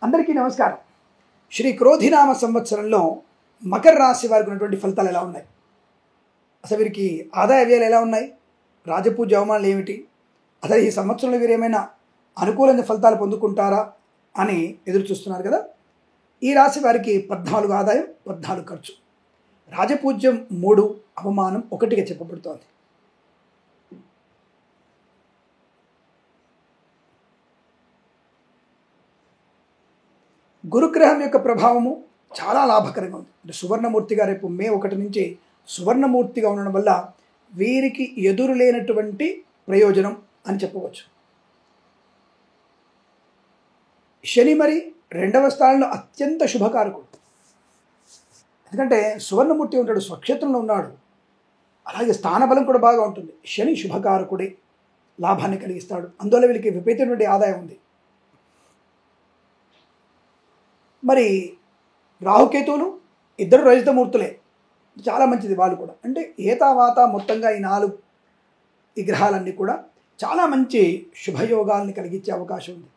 అందరికీ నమస్కారం. శ్రీ క్రోధినామ సంవత్సరంలో మకర రాశి వారికి ఉన్నటువంటి ఫలితాలు ఎలా ఉన్నాయి, అసలు వీరికి ఆదాయ వ్యయాలు ఎలా ఉన్నాయి, రాజపూజ అవమానాలు ఏమిటి, అసలు ఈ సంవత్సరంలో వీరు ఏమైనా అనుకూలమైన ఫలితాలు పొందుకుంటారా అని ఎదురు చూస్తున్నారు కదా. ఈ రాశి వారికి 14 ఆదాయం 14 ఖర్చు, రాజపూజ్యం 3, అవమానం 1గా చెప్పబడుతోంది. గురుగ్రహం యొక్క ప్రభావము చాలా లాభకరంగా ఉంది. అంటే సువర్ణమూర్తిగా రేపు మే 1 నుంచి సువర్ణమూర్తిగా ఉండడం వల్ల వీరికి ఎదురు లేనటువంటి ప్రయోజనం అని చెప్పవచ్చు. శని మరి 2వ స్థానంలో అత్యంత శుభకారకుడు. ఎందుకంటే సువర్ణమూర్తి ఉంటాడు, స్వక్షేత్రంలో ఉన్నాడు, అలాగే స్థానబలం కూడా బాగా ఉంటుంది. శని శుభకారకుడే, లాభాన్ని కలిగిస్తాడు. అందువల్ల వీళ్ళకి విపరీతమైనటువంటి ఆదాయం ఉంది. మరి రాహుకేతువులు ఇద్దరు రజితమూర్తులే, చాలా మంచిది వాళ్ళు కూడా. అంటే ఏతావాత మొత్తంగా ఈ 4 గ్రహాలన్నీ కూడా చాలా మంచి శుభయోగాల్ని కలిగించే అవకాశం ఉంది.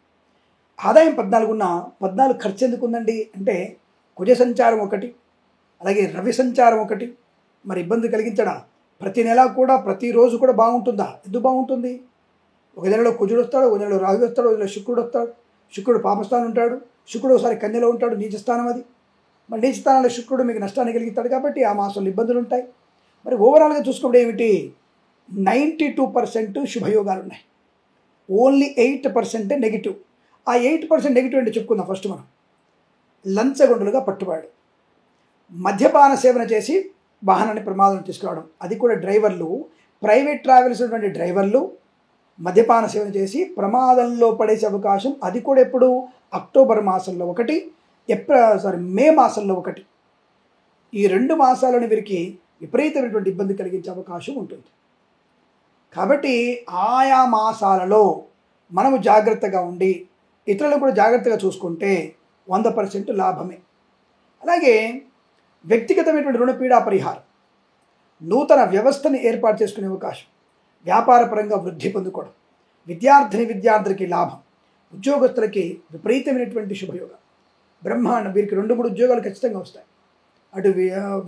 ఆదాయం 14 ఉన్న 14 ఖర్చు ఎందుకు ఉందండి అంటే కుజ సంచారం 1, అలాగే రవి సంచారం 1. మరి ఇబ్బంది కలిగించడా? ప్రతి నెల కూడా ప్రతిరోజు కూడా బాగుంటుందా? ఎందుకు బాగుంటుంది? ఒక నెలలో కుజుడు వస్తాడు, ఒక నెలలో రాహు వస్తాడు, ఒక నెలలో శుక్రుడు వస్తాడు. శుక్రుడు పాపస్థానం ఉంటాడు, శుక్రుడు ఒకసారి కన్యలో ఉంటాడు, నీచస్థానం అది. మరి నీచస్థానంలో శుక్రుడు మీకు నష్టాన్ని కలిగిస్తాడు కాబట్టి ఆ మాసంలో ఇబ్బందులు ఉంటాయి. మరి ఓవరాల్గా చూసుకుంటే ఏమిటి, 92% శుభయోగాలు ఉన్నాయి, ఓన్లీ 8% నెగిటివ్. ఆ 8% నెగిటివ్ అంటే చెప్పుకుందాం. ఫస్ట్ మనం లంచగొండులుగా పట్టుబడాడు, మద్యపాన సేవన చేసి వాహనాన్ని ప్రమాదం తీసుకురావడం, అది కూడా డ్రైవర్లు, ప్రైవేట్ ట్రావెల్స్ ఉన్నటువంటి డ్రైవర్లు మద్యపాన సేవన చేసి ప్రమాదంలో పడేసే అవకాశం. అది కూడా ఎప్పుడు? అక్టోబర్ మాసంలో 1, మే మాసంలో 1. ఈ 2 మాసాలను వీరికి విపరీతమైనటువంటి ఇబ్బంది కలిగించే అవకాశం ఉంటుంది. కాబట్టి ఆయా మాసాలలో మనము జాగ్రత్తగా ఉండి ఇతరులను కూడా జాగ్రత్తగా చూసుకుంటే 100% లాభమే. అలాగే వ్యక్తిగతమైనటువంటి రుణపీడా పరిహారం, నూతన వ్యవస్థని ఏర్పాటు చేసుకునే అవకాశం, వ్యాపారపరంగా వృద్ధి పొందుకోవడం, విద్యార్థులకి లాభం, ఉద్యోగస్తులకి విపరీతమైనటువంటి శుభయోగం, బ్రహ్మాండం. వీరికి 2-3 ఉద్యోగాలు ఖచ్చితంగా వస్తాయి. అటు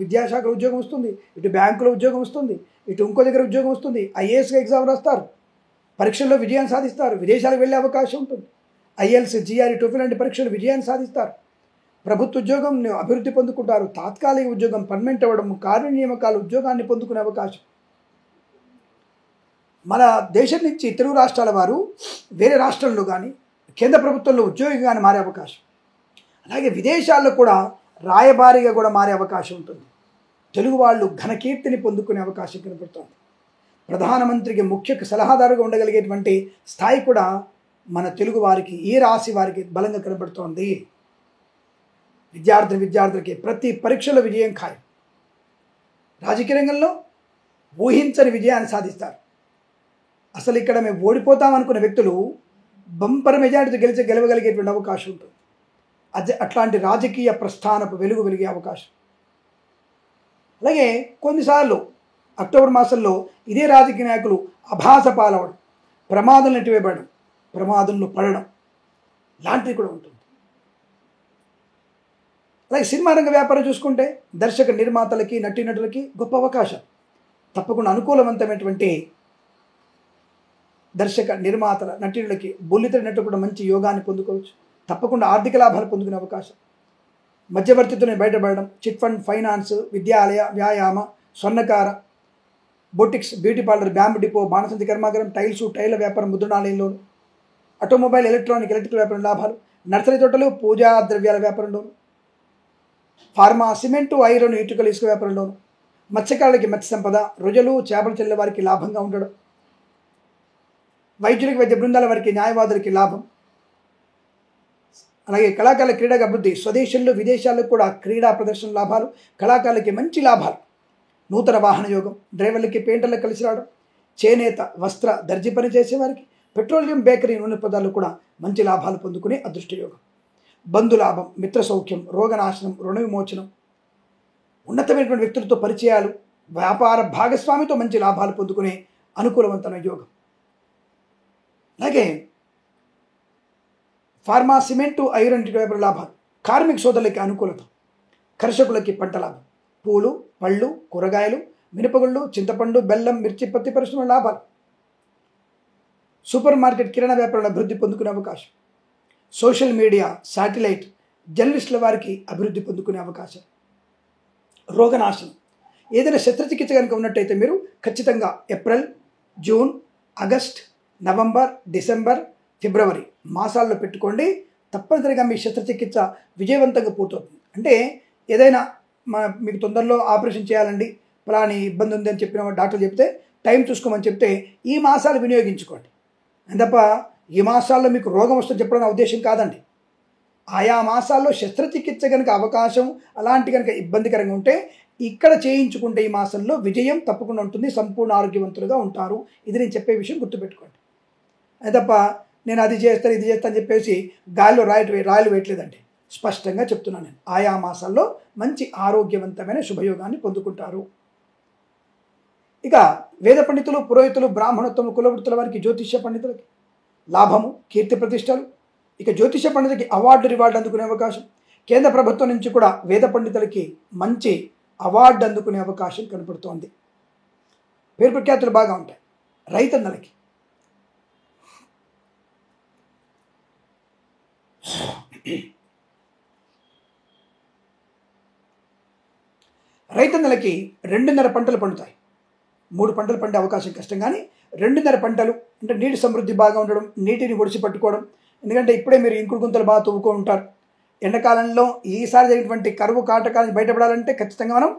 విద్యాశాఖలో ఉద్యోగం వస్తుంది, ఇటు బ్యాంకులో ఉద్యోగం వస్తుంది, ఇటు ఇంకో దగ్గర ఉద్యోగం వస్తుంది. ఐఏఎస్గా ఎగ్జామ్ రాస్తారు, పరీక్షల్లో విజయాన్ని సాధిస్తారు, విదేశాలకు వెళ్ళే అవకాశం ఉంటుంది. ఐఎల్స్, జిఆర్ఈ, టోఫెల్ లాంటి పరీక్షలు విజయాన్ని సాధిస్తారు. ప్రభుత్వ ఉద్యోగం అభివృద్ధి పొందుకుంటారు. తాత్కాలిక ఉద్యోగం పర్మనెంట్ అవ్వడం, కార్య నియామకాలు ఉద్యోగాన్ని పొందుకునే అవకాశం. మన దేశం నుంచి తెలుగు రాష్ట్రాల వారు వేరే రాష్ట్రంలో కానీ కేంద్ర ప్రభుత్వంలో ఉద్యోగిగా కానీ మారే అవకాశం, అలాగే విదేశాల్లో కూడా రాయబారిగా కూడా మారే అవకాశం ఉంటుంది. తెలుగు వాళ్ళు ఘనకీర్తిని పొందుకునే అవకాశం కనబడుతుంది. ప్రధానమంత్రికి ముఖ్య సలహాదారుగా ఉండగలిగేటువంటి స్థాయి కూడా మన తెలుగు వారికి, ఈ రాశి వారికి బలంగా కనబడుతోంది. విద్యార్థులకి ప్రతి పరీక్షలో విజయం ఖాయం. రాజకీయ రంగంలో ఊహించని విజయాన్ని సాధిస్తారు. అసలు ఇక్కడ మేము ఓడిపోతాం అనుకున్న వ్యక్తులు బంపర్ మెజారిటీతో గెలవగలిగేటువంటి అవకాశం ఉంటుంది. అట్లాంటి రాజకీయ ప్రస్థానపు వెలుగు వెలిగే అవకాశం. అలాగే కొన్నిసార్లు అక్టోబర్ మాసంలో ఇదే రాజకీయ నాయకులు అభాస పాలవడం, ప్రమాదంలో నెట్టివేయబడడం, ప్రమాదంలో పడడం లాంటివి కూడా ఉంటుంది. అలాగే సినిమా రంగ వ్యాపారం చూసుకుంటే దర్శక నిర్మాతలకి, నటీనటులకి గొప్ప అవకాశం. తప్పకుండా అనుకూలవంతమైనటువంటి దర్శక నిర్మాతల నటీనులకి, బుల్లితెర నటు కూడా మంచి యోగాన్ని పొందుకోవచ్చు. తప్పకుండా ఆర్థిక లాభాలు పొందుకునే అవకాశం. మధ్యవర్తిత్వం బయటపడడం, చిట్ ఫండ్, ఫైనాన్స్, విద్యాలయ, వ్యాయామ, స్వర్ణకార, boutiques, beauty parlour, bamboo depot, బాణసంచి కర్మాగారం, టైల వ్యాపారం, ముద్రణాలయంలోను, ఆటోమొబైల్, ఎలక్ట్రికల్ వ్యాపారం లాభాలు, నర్సరీ తోటలు, పూజా ద్రవ్యాల వ్యాపారంలోను, ఫార్మా, సిమెంటు, ఐరన్, ఇటుకలు, ఇసుక వ్యాపారంలోను, మత్స్యకారులకి మత్స్య సంపద, రొయ్యలు, చేపలు చెల్లె వారికి లాభంగా ఉండడం, వైద్యులకి, వైద్య బృందాల వారికి, న్యాయవాదులకి లాభం. అలాగే కళాకారుల క్రీడగా అభివృద్ధి, స్వదేశంలో విదేశాల్లో కూడా క్రీడా ప్రదర్శన లాభాలు, కళాకారులకి మంచి లాభాలు, నూతన వాహన యోగం, డ్రైవర్లకి, పెయింటర్లకు కలిసి రావడం, చేనేత, వస్త్ర, దర్జీ పని చేసేవారికి, పెట్రోలియం, బేకరీ, నూనె పదార్థాలు కూడా మంచి లాభాలు పొందుకునే అదృష్టయోగం, బంధులాభం, మిత్ర సౌఖ్యం, రోగనాశనం, రుణ విమోచనం, ఉన్నతమైనటువంటి వ్యక్తులతో పరిచయాలు, వ్యాపార భాగస్వామితో మంచి లాభాలు పొందుకునే అనుకూలవంతమైన యోగం. అలాగే ఫార్మా, సిమెంటు, ఐరన్ వ్యాపార లాభాలు. కార్మిక సోదరులకి అనుకూలత. కర్షకులకి పంట లాభం. పూలు, పళ్ళు, కూరగాయలు, మినపగుళ్ళు, చింతపండు, బెల్లం, మిర్చి, పత్తి పరిశ్రమ లాభాలు. సూపర్ మార్కెట్, కిరాణా వ్యాపారాల అభివృద్ధి పొందుకునే అవకాశం. సోషల్ మీడియా, శాటిలైట్, జర్నలిస్టుల వారికి అభివృద్ధి పొందుకునే అవకాశం. రోగనాశనం. ఏదైనా శస్త్రచికిత్స కనుక ఉన్నట్టయితే మీరు ఖచ్చితంగా April, June, August, November, December, February మాసాల్లో పెట్టుకోండి. తప్పనిసరిగా మీ శస్త్రచికిత్స విజయవంతంగా పూర్తవుతుంది. అంటే ఏదైనా మీకు తొందరలో ఆపరేషన్ చేయాలండి, ఫలాని ఇబ్బంది ఉంది అని చెప్పిన డాక్టర్ చెప్తే టైం చూసుకోమని చెప్తే ఈ మాసాలు వినియోగించుకోండి. తప్ప ఈ మాసాల్లో మీకు రోగం వస్తుందని చెప్పడం నా ఉద్దేశం కాదండి. ఆయా మాసాల్లో శస్త్రచికిత్స కనుక అవకాశం అలాంటి కనుక ఇబ్బందికరంగా ఉంటే ఇక్కడ చేయించుకుంటే ఈ మాసంలో విజయం తప్పకుండా ఉంటుంది, సంపూర్ణ ఆరోగ్యవంతులుగా ఉంటారు. ఇది నేను చెప్పే విషయం గుర్తుపెట్టుకోండి. అది తప్ప నేను అది చేస్తాను ఇది చేస్తాను అని చెప్పేసి గాలిలో రాయలు వేయట్లేదండి. స్పష్టంగా చెప్తున్నాను నేను. ఆయా మాసాల్లో మంచి ఆరోగ్యవంతమైన శుభయోగాన్ని పొందుకుంటారు. ఇక వేద పండితులు, పురోహితులు, బ్రాహ్మణోత్తములు, కులవృత్తుల వారికి, జ్యోతిష్య పండితులకి లాభము, కీర్తి ప్రతిష్టలు. ఇక జ్యోతిష పండితులకి అవార్డు, రివార్డు అందుకునే అవకాశం. కేంద్ర ప్రభుత్వం నుంచి కూడా వేద పండితులకి మంచి అవార్డు అందుకునే అవకాశం కనపడుతోంది. పేరు ప్రఖ్యాతులు బాగా ఉంటాయి. రైతన్నలకి రైతన్నలకి 2.5 పంటలు పండుతాయి. 3 పంటలు పండే అవకాశం కష్టం, కానీ 2.5 పంటలు అంటే నీటి సమృద్ధి బాగా ఉండడం, నీటిని ఒడిసి పట్టుకోవడం. ఎందుకంటే ఇప్పుడే మీరు ఇంకుడు గుంతలు బాగా తవ్వుకో ఉంటారు. ఎండాకాలంలో ఈసారి జరిగినటువంటి కరువు కాటకాలను బయటపడాలంటే ఖచ్చితంగా మనం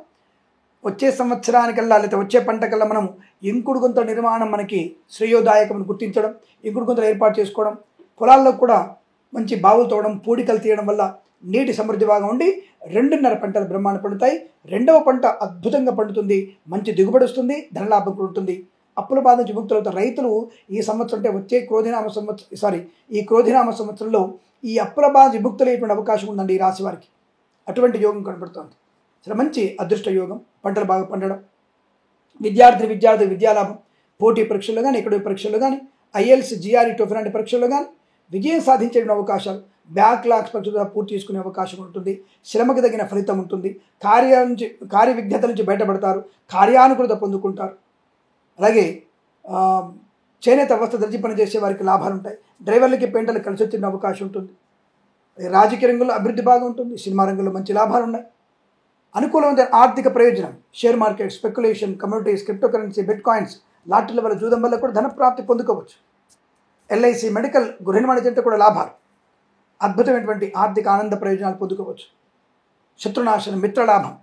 వచ్చే సంవత్సరానికల్లా లేకపోతే వచ్చే పంటకల్లా మనం ఇంకుడు గుంతల నిర్మాణం మనకి శ్రేయోదాయకమని గుర్తించడం, ఇంకుడు గుంతలు ఏర్పాటు చేసుకోవడం, పొలాల్లో కూడా మంచి బావులు తోవడం, పూడికలు తీయడం వల్ల నీటి సమృద్ధి బాగా ఉండి 2.5 పంటలు బ్రహ్మాండ పండుతాయి. 2వ పంట అద్భుతంగా పండుతుంది, మంచి దిగుబడి వస్తుంది, ధనలాభం ఉంటుంది. అప్పుల బాధ నుంచి విముక్తులవుతారు రైతులు. ఈ సంవత్సరం అంటే వచ్చే ఈ క్రోధినామ సంవత్సరంలో ఈ అప్పుల బాధ విముక్తులయ్యేటువంటి అవకాశం ఉందండి ఈ రాశి వారికి. అటువంటి యోగం కనబడుతోంది. చాలా మంచి అదృష్ట యోగం. పంటలు బాగా పండడం, విద్యార్థి విద్యాలాభం, పోటీ పరీక్షల్లో కానీ, ఎక్కడో పరీక్షల్లో కానీ, ఐఎల్స్, జిఆర్ఈ, టోఫెల్ లాంటి పరీక్షల్లో కానీ విజయం సాధించే అవకాశాలు, బ్యాక్లాగ్స్ పరీక్షలు పూర్తి చేసుకునే అవకాశం ఉంటుంది. శ్రమకు తగిన ఫలితం ఉంటుంది. కార్య విఘ్నత నుంచి బయటపడతారు, కార్యానుకూలత పొందుకుంటారు. అలాగే చేనేత వస్త్ర దర్జీ పని చేసే వారికి లాభాలు ఉంటాయి. డ్రైవర్లకి, పెయింటర్లకు కలిసి వచ్చిన అవకాశం ఉంటుంది. రాజకీయ రంగంలో అభివృద్ధి బాగా ఉంటుంది. సినిమా రంగంలో మంచి లాభాలు ఉన్నాయి. అనుకూలమైన ఆర్థిక ప్రయోజనం, share market, speculation, communities, crypto currency, bitcoins, లాటరీల వల్ల, జూదం వల్ల కూడా ధనప్రాప్తి పొందుకోవచ్చు. ఎల్ఐసి, మెడికల్, గృహ నిర్మాణ జంట కూడా లాభాలు, అద్భుతమైనటువంటి ఆర్థిక ఆనంద ప్రయోజనాలు పొందుకోవచ్చు. శత్రునాశనం, మిత్రలాభం,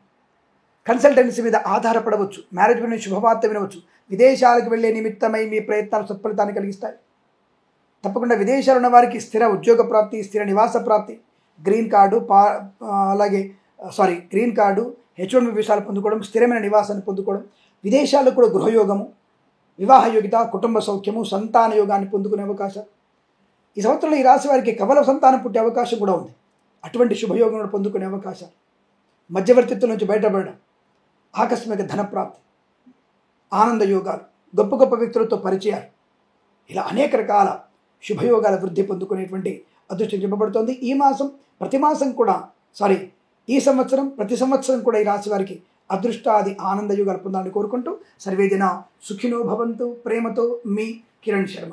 కన్సల్టెన్సీ మీద ఆధారపడవచ్చు. మ్యారేజ్ గురించి శుభవార్త వినవచ్చు. విదేశాలకు వెళ్లే నిమిత్తమై మీ ప్రయత్నాలు సత్ఫలితాన్ని కలిగిస్తాయి. తప్పకుండా విదేశాలు ఉన్న వారికి స్థిర ఉద్యోగ ప్రాప్తి, స్థిర నివాస ప్రాప్తి, గ్రీన్ కార్డు, H1B వీసాలు పొందుకోవడం, స్థిరమైన నివాసాన్ని పొందుకోవడం, విదేశాల్లో కూడా గృహయోగము, వివాహ యోగిత, కుటుంబ సౌఖ్యము, సంతాన యోగాన్ని పొందుకునే అవకాశం. ఈ సంవత్సరంలో ఈ రాశి వారికి కవల సంతానం పుట్టే అవకాశం కూడా ఉంది. అటువంటి శుభయోగం పొందుకునే అవకాశాలు, మధ్యవర్తిత్వం నుంచి బయటపడడం, ఆకస్మిక ధనప్రాప్తి, ఆనంద యోగాలు, గొప్ప గొప్ప వ్యక్తులతో పరిచయాలు, ఇలా అనేక రకాల శుభయోగాల వృద్ధి పొందుకునేటువంటి అదృష్టం చెప్పబడుతోంది. ఈ సంవత్సరం ప్రతి సంవత్సరం కూడా ఈ రాశి వారికి అదృష్టాది ఆనంద యోగాలు పొందాలని కోరుకుంటూ సర్వేజన సుఖినో భవంతు. ప్రేమతో మీ కిరణ్ శర్మ.